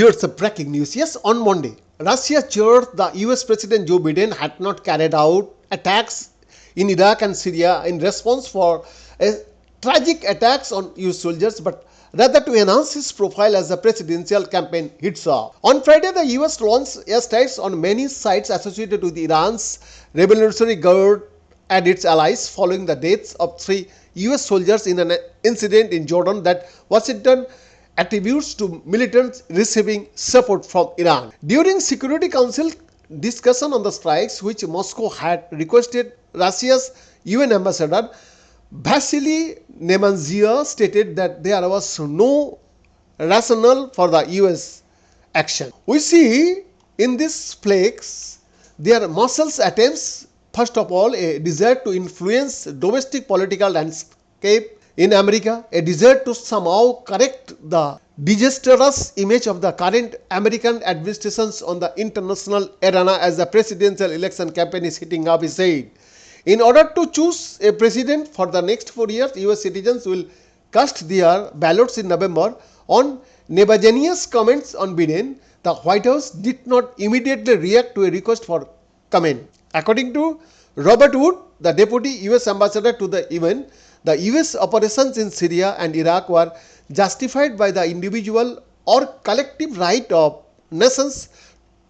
Here's the breaking news. Yes, on Monday, Russia charged the US President Joe Biden had not carried out attacks in Iraq and Syria in response for tragic attacks on US soldiers, but rather to enhance his profile as the presidential campaign hits off. On Friday, the US launched airstrikes on many sites associated with Iran's Revolutionary Guard and its allies following the deaths of 3 US soldiers in an incident in Jordan that Washington attributes to militants receiving support from Iran. During Security Council discussion on the strikes, which Moscow had requested, Russia's UN ambassador Vasily Nemanzia stated that there was no rationale for the US action. We see in this flex their muscles attempts, first of all, a desire to influence domestic political landscape in America, a desire to somehow correct the disastrous image of the current American administrations on the international arena as the presidential election campaign is heating up, he said. In order to choose a president for the next 4 years, US citizens will cast their ballots in November. On Nebanyahu's comments on Biden, the White House did not immediately react to a request for comment. According to Robert Wood, the deputy US ambassador to the UN, the US operations in Syria and Iraq were justified by the individual or collective right of nations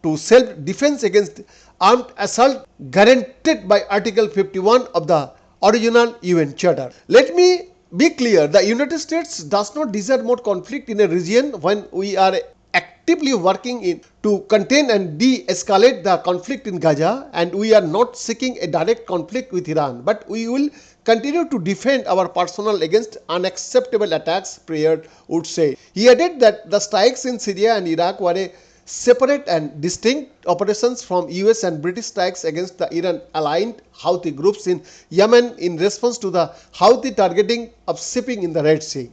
to self-defense against armed assault guaranteed by Article 51 of the original UN Charter. Let me be clear, the United States does not desire more conflict in a region when we are actively working to contain and de-escalate the conflict in Gaza, and we are not seeking a direct conflict with Iran, but we will continue to defend our personnel against unacceptable attacks, Prayer would say. He added that the strikes in Syria and Iraq were a separate and distinct operations from US and British strikes against the Iran-aligned Houthi groups in Yemen in response to the Houthi targeting of shipping in the Red Sea.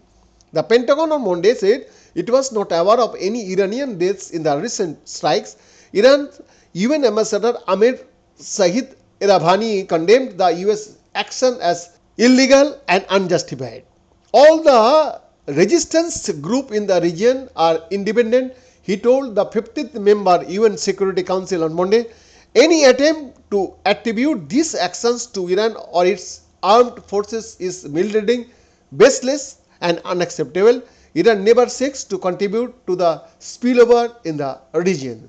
The Pentagon on Monday said it was not aware of any Iranian deaths in the recent strikes. Iran's UN ambassador Amir Sahid Iravani condemned the US action as illegal and unjustified. All the resistance groups in the region are independent, he told the 50th member UN Security Council on Monday. Any attempt to attribute these actions to Iran or its armed forces is misleading, baseless and unacceptable. Iran never seeks to contribute to the spillover in the region.